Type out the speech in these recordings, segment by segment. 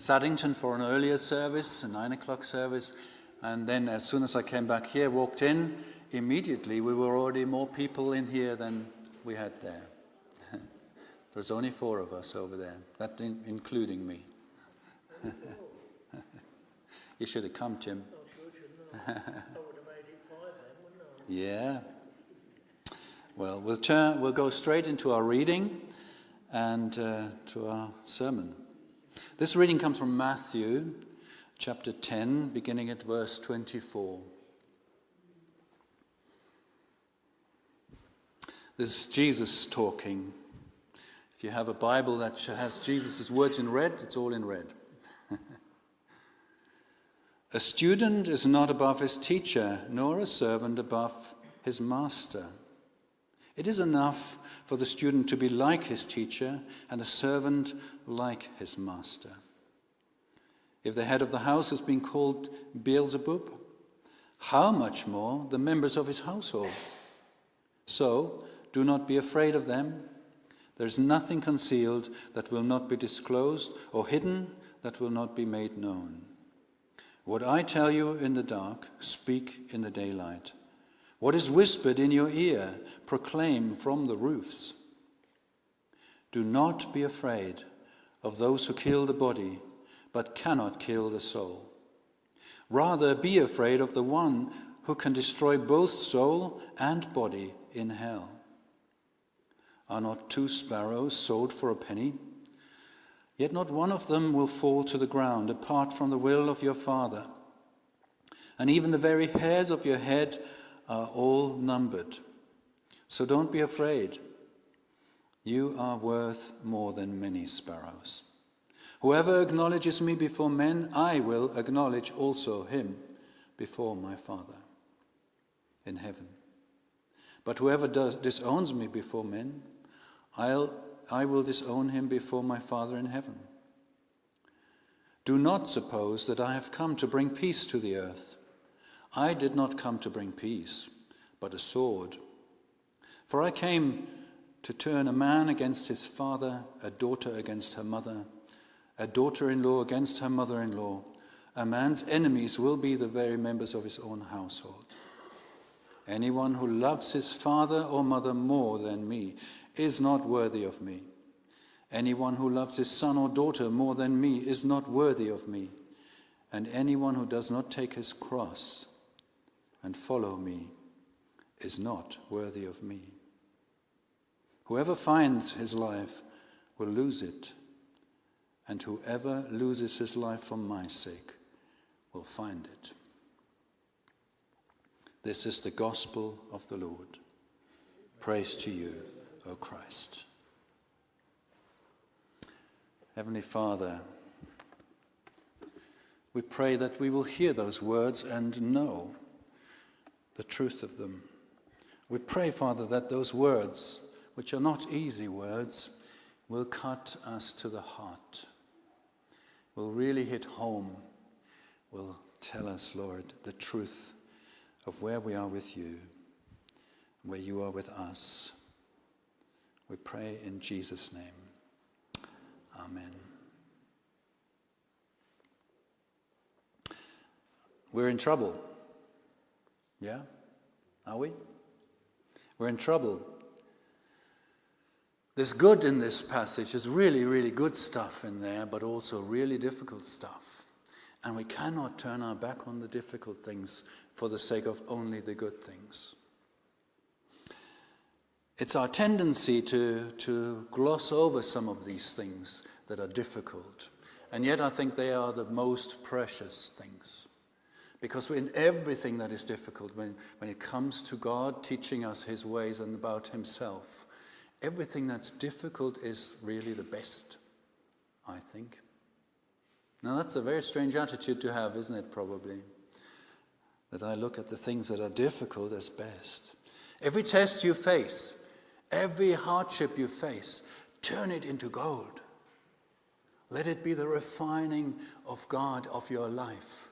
Saddington for an earlier service, a 9 o'clock service. And then as soon as I came back here, walked in, immediately we were already more people in here than we had there. There's only 4 of us over there, that including me. You should have come, Jim. I should, shouldn't I? I would have made it 5 then, wouldn't I? Yeah. Well, we'll go straight into our reading and to our sermon. This reading comes from Matthew chapter 10, beginning at verse 24. This is Jesus talking. If you have a Bible that has Jesus' words in red, it's all in red. A student is not above his teacher, nor a servant above his master. It is enough for the student to be like his teacher and the servant like his master. If the head of the house has been called Beelzebub, how much more the members of his household? So, do not be afraid of them. There is nothing concealed that will not be disclosed, or hidden that will not be made known. What I tell you in the dark, speak in the daylight. What is whispered in your ear, proclaim from the roofs. Do not be afraid of those who kill the body, but cannot kill the soul. Rather, be afraid of the one who can destroy both soul and body in hell. Are not 2 sparrows sold for a penny? Yet not one of them will fall to the ground apart from the will of your Father. And even the very hairs of your head are all numbered. So don't be afraid. You are worth more than many sparrows. Whoever acknowledges me before men, I will acknowledge also him before my Father in heaven. But whoever disowns me before men, I will disown him before my Father in heaven. Do not suppose that I have come to bring peace to the earth. I did not come to bring peace, but a sword. For I came to turn a man against his father, a daughter against her mother, a daughter-in-law against her mother-in-law. A man's enemies will be the very members of his own household. Anyone who loves his father or mother more than me is not worthy of me. Anyone who loves his son or daughter more than me is not worthy of me. And anyone who does not take his cross and follow me is not worthy of me. Whoever finds his life will lose it, and whoever loses his life for my sake will find it. This is the gospel of the Lord. Praise to you, O Christ. Heavenly Father, we pray that we will hear those words and know the truth of them. We pray, Father, that those words, which are not easy words, will cut us to the heart, will really hit home, will tell us, Lord, the truth of where we are with you, where you are with us. We pray in Jesus' name. Amen. We're in trouble. Yeah? Are we? We're in trouble. There's good in this passage. There's really, really good stuff in there, but also really difficult stuff. And we cannot turn our back on the difficult things for the sake of only the good things. It's our tendency to gloss over some of these things that are difficult. And yet I think they are the most precious things. Because in everything that is difficult, when it comes to God teaching us his ways and about himself, everything that's difficult is really the best, I think. Now that's a very strange attitude to have, isn't it, probably? That I look at the things that are difficult as best. Every test you face, every hardship you face, turn it into gold. Let it be the refining of God of your life.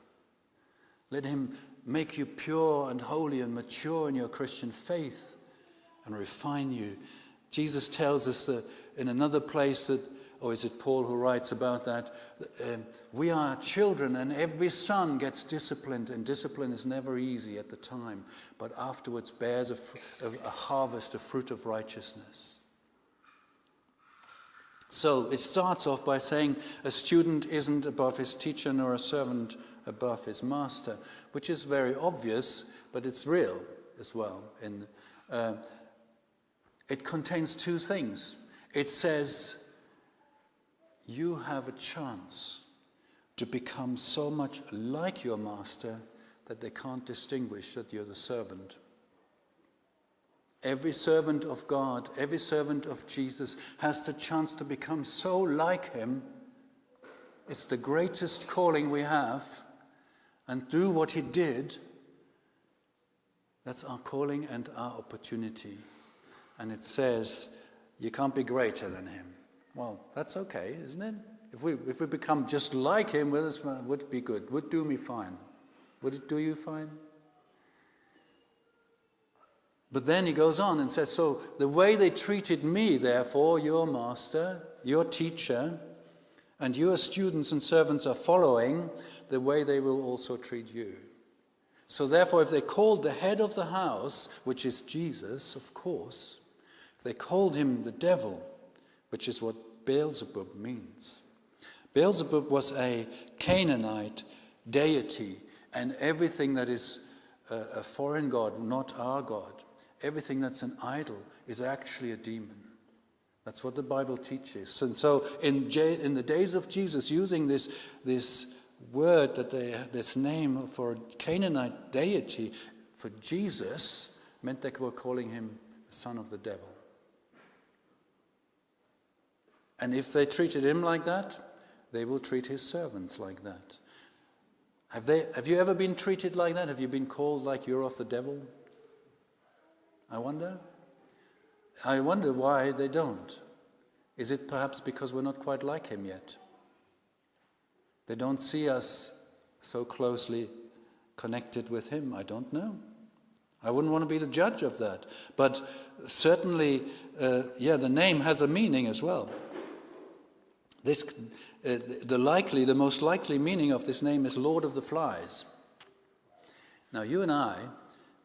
Let him make you pure and holy and mature in your Christian faith and refine you. Jesus tells us that in another place that Or is it Paul who writes about that? We are children and every son gets disciplined, and discipline is never easy at the time, but afterwards bears a harvest, a fruit of righteousness. So it starts off by saying a student isn't above his teacher nor a servant above his master, which is very obvious, but it's real as well. It contains two things. It says you have a chance to become so much like your master that they can't distinguish that you're the servant. Every servant of God, every servant of Jesus has the chance to become so like him. It's the greatest calling we have. And do what he did. That's our calling and our opportunity. And it says, you can't be greater than him. Well, that's okay, isn't it? If we become just like him, well, it would be good. Would do me fine. Would it do you fine? But then he goes on and says, so the way they treated me, therefore, your master, your teacher, and your students and servants are following, the way they will also treat you. So therefore, if they called the head of the house, which is Jesus, of course, if they called him the devil, which is what Beelzebub means. Beelzebub was a Canaanite deity, and everything that is a foreign god, not our God, everything that's an idol is actually a demon. That's what the Bible teaches. And so in the days of Jesus, using this word, this name for a Canaanite deity for Jesus, meant they were calling him the son of the devil. And if they treated him like that, they will treat his servants like that. Have you ever been treated like that? Have you been called like you're of the devil? I wonder why they don't. Is it perhaps because we're not quite like him yet? They don't see us so closely connected with him. I don't know. I wouldn't want to be the judge of that. But certainly, the name has a meaning as well. The most likely meaning of this name is Lord of the Flies. Now, you and I,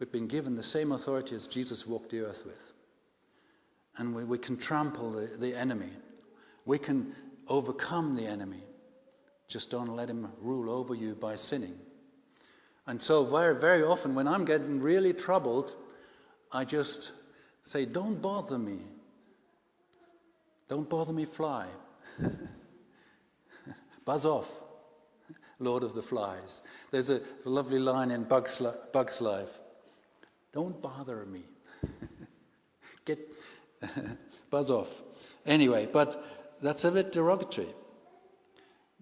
we've been given the same authority as Jesus walked the earth with. And we can trample the enemy. We can overcome the enemy. Just don't let him rule over you by sinning. And so very, very often when I'm getting really troubled, I just say, don't bother me. Don't bother me, fly. Buzz off, Lord of the Flies. There's a lovely line in Bug's Life. Don't bother me. Buzz off. Anyway, but that's a bit derogatory.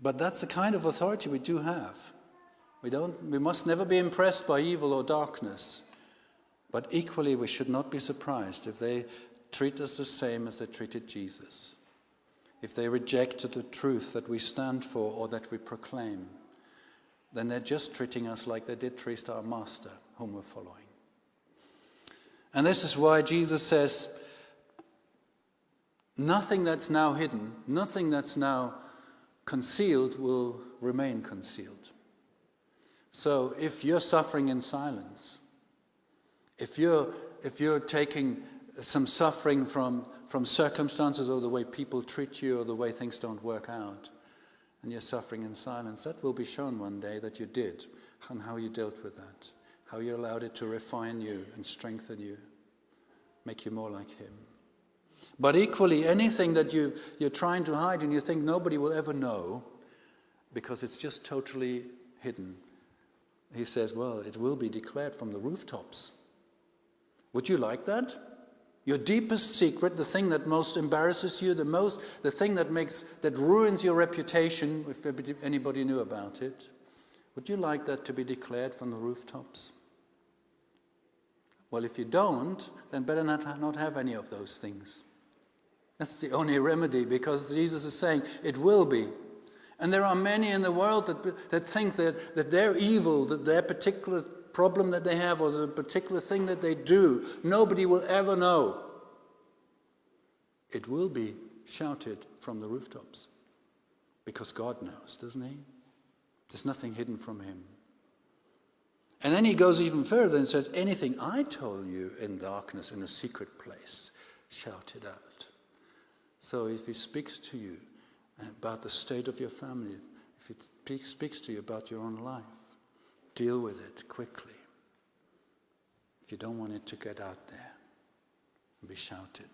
But that's the kind of authority we do have. We must never be impressed by evil or darkness. But equally, we should not be surprised if they treat us the same as they treated Jesus. If they reject the truth that we stand for or that we proclaim, then they're just treating us like they did treat our master, whom we're following. And this is why Jesus says, nothing that's now hidden, nothing that's now concealed will remain concealed. So if you're suffering in silence, if you're taking some suffering from circumstances or the way people treat you or the way things don't work out, and you're suffering in silence, that will be shown one day that you did, and how you dealt with that, how you allowed it to refine you and strengthen you, make you more like him. But equally, anything that you're trying to hide and you think nobody will ever know because it's just totally hidden, he says, well, it will be declared from the rooftops. Would you like that? Your deepest secret, the thing that most embarrasses you, the thing that ruins your reputation, if anybody knew about it, would you like that to be declared from the rooftops? Well, if you don't, then better not have any of those things. That's the only remedy, because Jesus is saying it will be. And there are many in the world that think that they're evil, that their particular problem that they have or the particular thing that they do, nobody will ever know. It will be shouted from the rooftops. Because God knows, doesn't he? There's nothing hidden from him. And then he goes even further and says, anything I told you in darkness, in a secret place, shout it out. So if he speaks to you about the state of your family, if he speaks to you about your own life, deal with it quickly. If you don't want it to get out there and be shouted.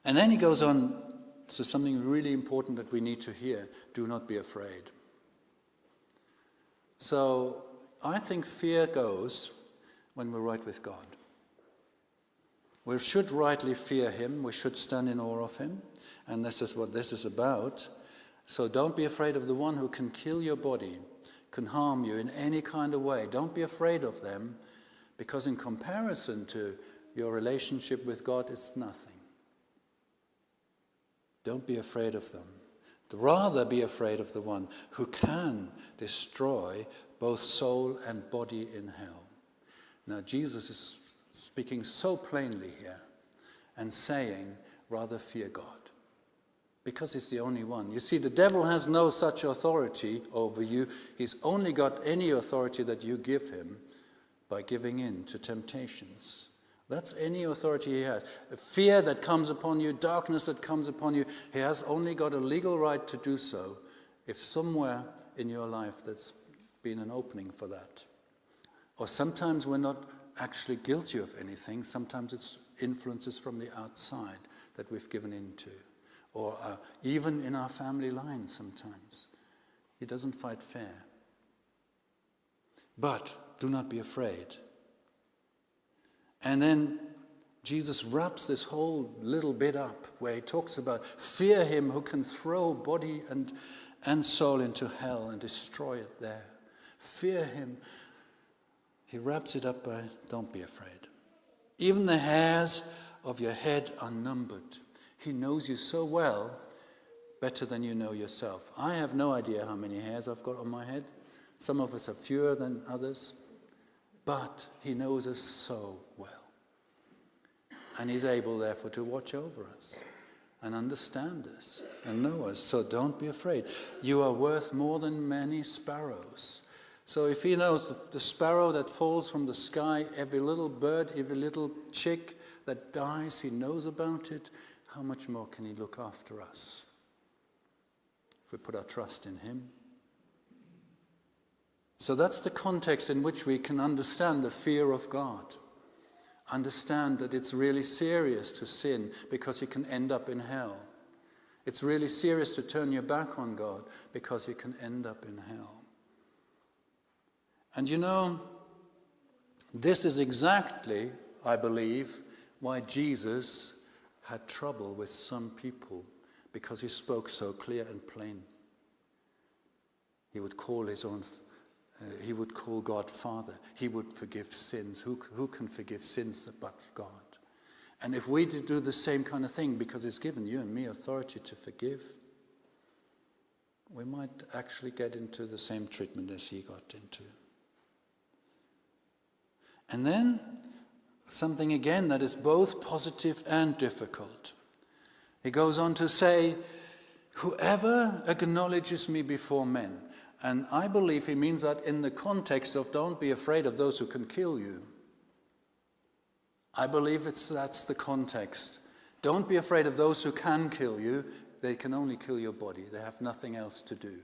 And then he goes on to something really important that we need to hear. Do not be afraid. So I think fear goes when we're right with God. We should rightly fear him. We should stand in awe of him. And this is what this is about. So don't be afraid of the one who can kill your body, can harm you in any kind of way. Don't be afraid of them, because in comparison to your relationship with God, it's nothing. Don't be afraid of them. Rather be afraid of the one who can destroy both soul and body in hell. Now Jesus is speaking so plainly here and saying, rather fear God. Because he's the only one. You see, the devil has no such authority over you. He's only got any authority that you give him by giving in to temptations. That's any authority he has. A fear that comes upon you, darkness that comes upon you, he has only got a legal right to do so if somewhere in your life there's been an opening for that. Or sometimes we're not actually guilty of anything. Sometimes it's influences from the outside that we've given into. Or even in our family line sometimes. He doesn't fight fair. But do not be afraid. And then Jesus wraps this whole little bit up where he talks about fear him who can throw body and soul into hell and destroy it there. Fear him. He wraps it up by don't be afraid. Even the hairs of your head are numbered. He knows you so well, better than you know yourself. I have no idea how many hairs I've got on my head. Some of us have fewer than others. But he knows us so well. And he's able, therefore, to watch over us and understand us and know us. So don't be afraid. You are worth more than many sparrows. So if he knows the sparrow that falls from the sky, every little bird, every little chick that dies, he knows about it, how much more can he look after us if we put our trust in him? So that's the context in which we can understand the fear of God. Understand that it's really serious to sin because you can end up in hell. It's really serious to turn your back on God because you can end up in hell. And you know, this is exactly, I believe, why Jesus had trouble with some people, because he spoke so clear and plain. He would call he would call God Father. He would forgive sins. Who can forgive sins but God? And if we do the same kind of thing, because he's given you and me authority to forgive, we might actually get into the same treatment as he got into. And then something again that is both positive and difficult. He goes on to say, whoever acknowledges me before men. And I believe he means that in the context of don't be afraid of those who can kill you. I believe that's the context. Don't be afraid of those who can kill you. They can only kill your body. They have nothing else to do.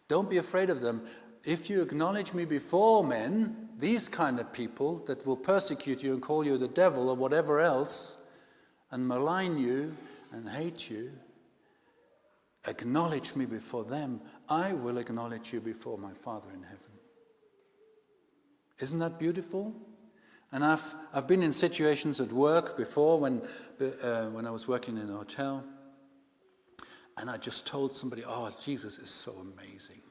Don't be afraid of them. If you acknowledge me before men, these kind of people that will persecute you and call you the devil or whatever else, and malign you and hate you, acknowledge me before them. I will acknowledge you before my Father in heaven. Isn't that beautiful? And I've been in situations at work before when I was working in a hotel, and I just told somebody, oh, Jesus is so amazing.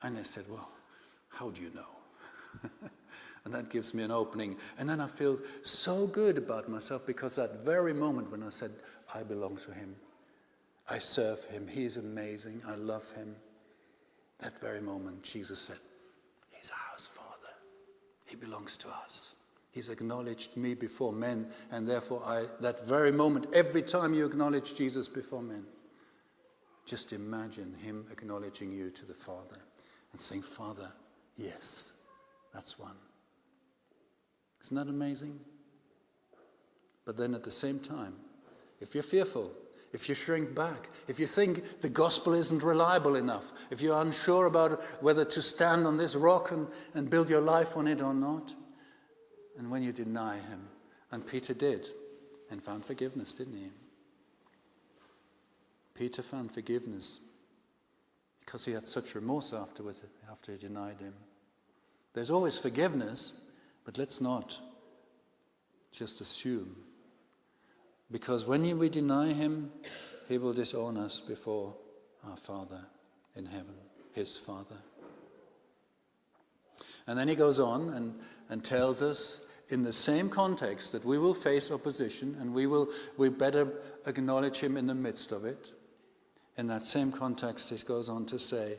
And they said, well, how do you know? And that gives me an opening. And then I feel so good about myself, because that very moment when I said, I belong to him, I serve him, he's amazing, I love him. That very moment, Jesus said, he's ours, Father. He belongs to us. He's acknowledged me before men, and therefore that very moment, every time you acknowledge Jesus before men, just imagine him acknowledging you to the Father and saying, Father, yes, that's one. Isn't that amazing? But then at the same time, if you're fearful, if you shrink back, if you think the gospel isn't reliable enough, if you're unsure about whether to stand on this rock and build your life on it or not, and when you deny him, and Peter did, and found forgiveness, didn't he? Peter found forgiveness because he had such remorse afterwards, after he denied him. There's always forgiveness, but let's not just assume. Because when we deny him, he will disown us before our Father in heaven, his Father. And then he goes on and tells us in the same context that we will face opposition and we better acknowledge him in the midst of it. In that same context, he goes on to say,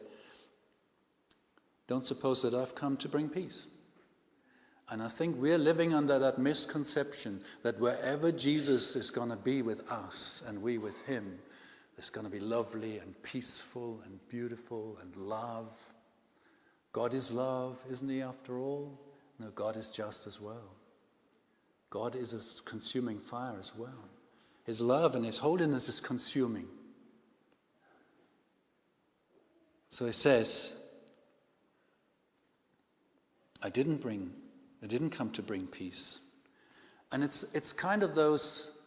don't suppose that I've come to bring peace. And I think we're living under that misconception that wherever Jesus is going to be with us and we with him, it's going to be lovely and peaceful and beautiful and love. God is love, isn't he, after all? No, God is just as well. God is a consuming fire as well. His love and his holiness is consuming. So he says, I didn't come to bring peace. And it's kind of those,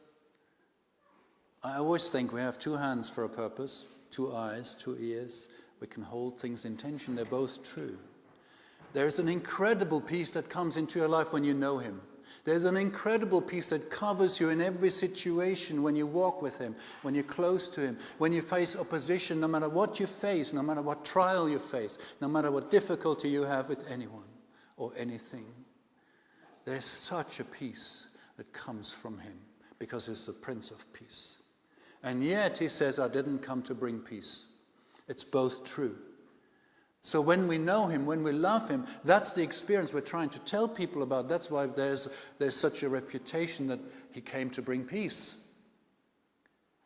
I always think we have two hands for a purpose, two eyes, two ears. We can hold things in tension. They're both true. There's an incredible peace that comes into your life when you know him. There's an incredible peace that covers you in every situation when you walk with him, when you're close to him, when you face opposition, no matter what you face, no matter what trial you face, no matter what difficulty you have with anyone or anything. There's such a peace that comes from him because he's the Prince of Peace. And yet he says, I didn't come to bring peace. It's both true. So when we know him, when we love him, that's the experience we're trying to tell people about. That's why there's such a reputation that he came to bring peace.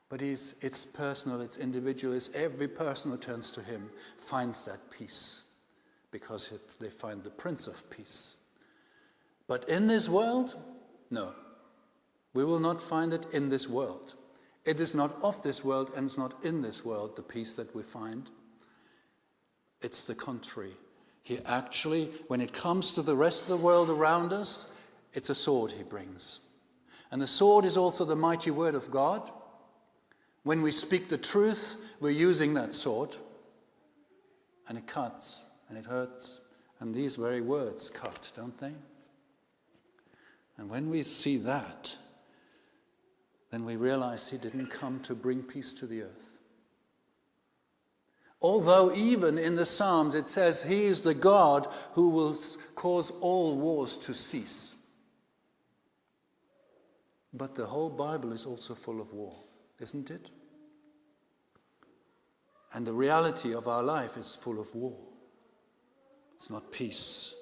But it's personal, it's individual, it's every person who turns to him finds that peace because they find the Prince of Peace. But in this world, no. We will not find it in this world. It is not of this world and it's not in this world, the peace that we find. It's the contrary. He actually, when it comes to the rest of the world around us, it's a sword he brings. And the sword is also the mighty word of God. When we speak the truth, we're using that sword. And it cuts and it hurts. And these very words cut, don't they? And when we see that, then we realize he didn't come to bring peace to the earth. Although even in the Psalms it says he is the God who will cause all wars to cease. But the whole Bible is also full of war, isn't it? And the reality of our life is full of war. It's not peace.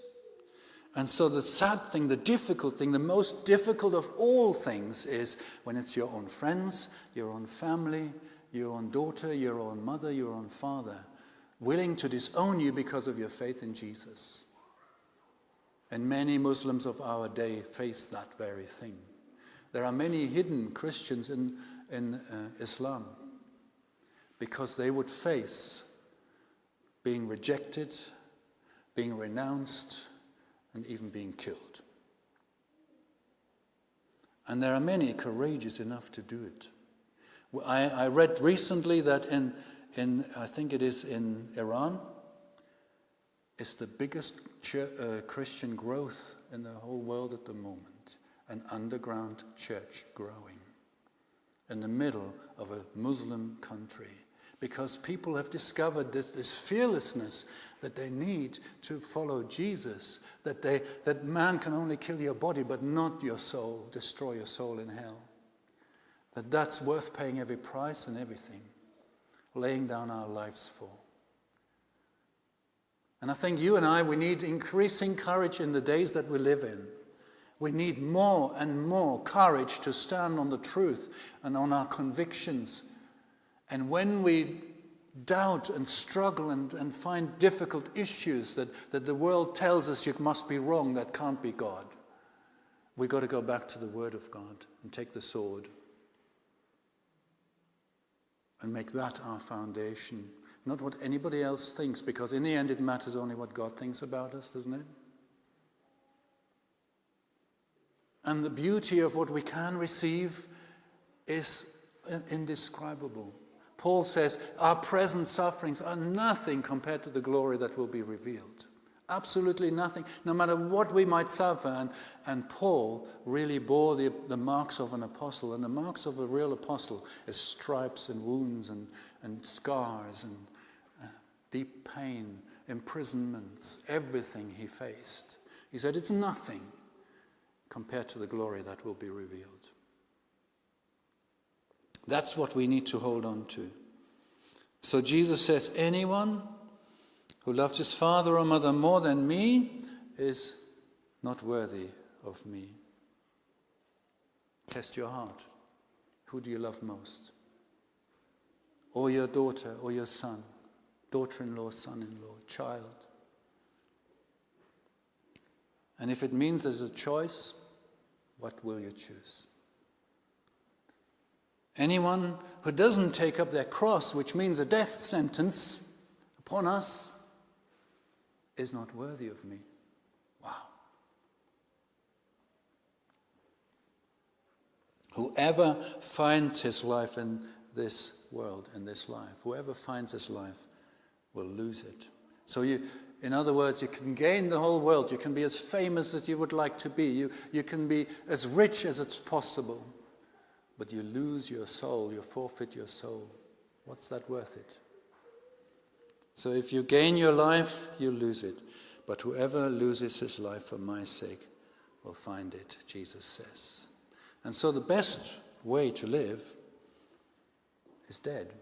And so the sad thing, the difficult thing, the most difficult of all things is when it's your own friends, your own family, your own daughter, your own mother, your own father, willing to disown you because of your faith in Jesus. And many Muslims of our day face that very thing. There are many hidden Christians in Islam because they would face being rejected, being renounced, and even being killed. And there are many courageous enough to do it. I read recently that in I think it is in Iran, it's the biggest Christian growth in the whole world at the moment. An underground church growing in the middle of a Muslim country. Because people have discovered this fearlessness that they need to follow Jesus, that man can only kill your body but not your soul, destroy your soul in hell. That's worth paying every price and everything, laying down our lives for. And I think you and I, we need increasing courage in the days that we live in. We need more and more courage to stand on the truth and on our convictions. And when we doubt and struggle and find difficult issues that the world tells us you must be wrong, that can't be God, we've got to go back to the Word of God and take the sword and make that our foundation. Not what anybody else thinks, because in the end it matters only what God thinks about us, doesn't it? And the beauty of what we can receive is indescribable. Paul says our present sufferings are nothing compared to the glory that will be revealed. Absolutely nothing, no matter what we might suffer. And Paul really bore the marks of an apostle. And the marks of a real apostle is stripes and wounds and scars and deep pain, imprisonments, everything he faced. He said it's nothing compared to the glory that will be revealed. That's what we need to hold on to. So Jesus says, anyone who loves his father or mother more than me is not worthy of me. Test your heart. Who do you love most? Or your daughter or your son, daughter-in-law, son-in-law, child? And if it means there's a choice, what will you choose? Anyone who doesn't take up their cross, which means a death sentence upon us, is not worthy of me. Wow. Whoever finds his life in this world, in this life, whoever finds his life will lose it. So in other words, you can gain the whole world. You can be as famous as you would like to be. You can be as rich as it's possible. But you lose your soul, you forfeit your soul. What's that worth it? So if you gain your life, you lose it. But whoever loses his life for my sake will find it, Jesus says. And so the best way to live is dead.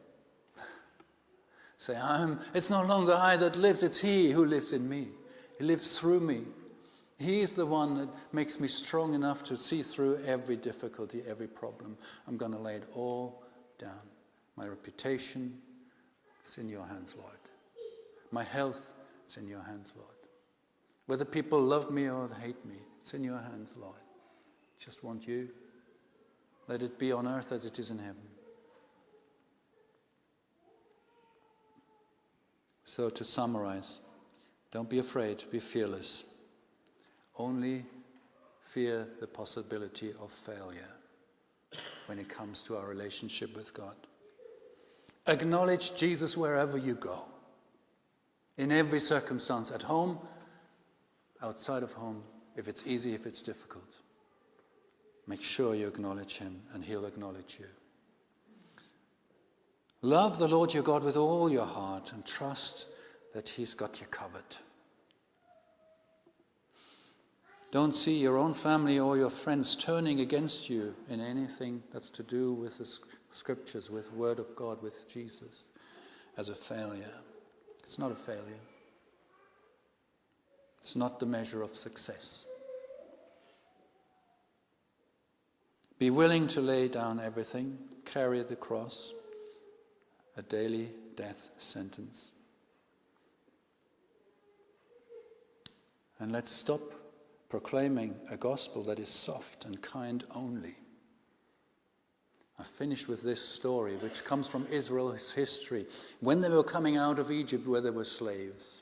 Say, it's no longer I that lives, it's he who lives in me. He lives through me. He is the one that makes me strong enough to see through every difficulty, every problem. I'm going to lay it all down. My reputation, it's in your hands, Lord. My health, it's in your hands, Lord. Whether people love me or hate me, it's in your hands, Lord. Just want you. Let it be on earth as it is in heaven. So to summarize, don't be afraid, be fearless. Only fear the possibility of failure when it comes to our relationship with God. Acknowledge Jesus wherever you go, in every circumstance, at home, outside of home, if it's easy, if it's difficult. Make sure you acknowledge him and he'll acknowledge you. Love the Lord your God with all your heart and trust that he's got you covered. Don't see your own family or your friends turning against you in anything that's to do with the scriptures, with the Word of God, with Jesus, as a failure. It's not a failure. It's not the measure of success. Be willing to lay down everything, carry the cross, a daily death sentence. And let's stop proclaiming a gospel that is soft and kind only. I finish with this story, which comes from Israel's history. When they were coming out of Egypt, where they were slaves,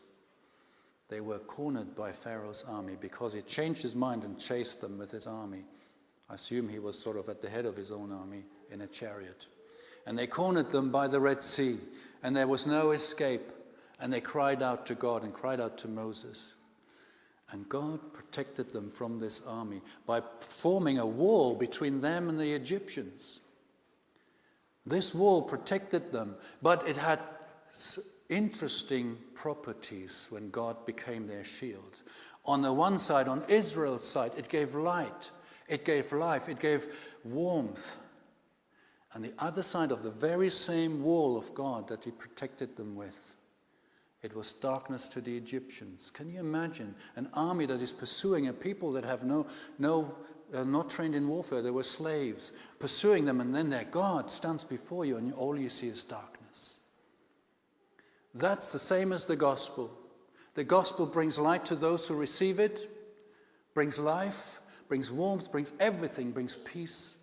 they were cornered by Pharaoh's army because he changed his mind and chased them with his army. I assume he was sort of at the head of his own army in a chariot. And they cornered them by the Red Sea, and there was no escape. And they cried out to God and cried out to Moses. And God protected them from this army by forming a wall between them and the Egyptians. This wall protected them, but it had interesting properties when God became their shield. On the one side, on Israel's side, it gave light, it gave life, it gave warmth. And the other side of the very same wall of God that he protected them with, It was darkness to the Egyptians. Can you imagine an army that is pursuing a people that have not trained in warfare? They were slaves, pursuing them, and then their God stands before you, and all you see is darkness. That's the same as the gospel. The gospel brings light to those who receive it, brings life, brings warmth, brings everything, brings peace.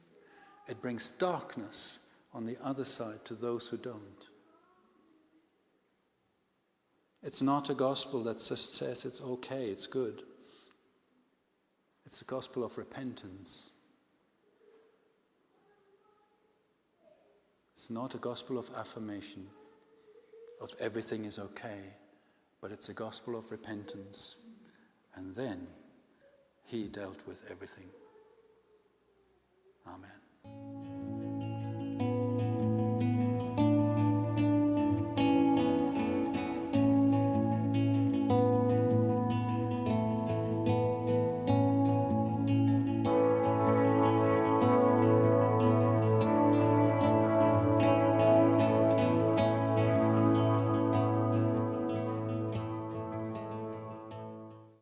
It brings darkness on the other side to those who don't. It's not a gospel that just says it's okay, it's good. It's a gospel of repentance. It's not a gospel of affirmation, of everything is okay, but it's a gospel of repentance. And then he dealt with everything. Amen.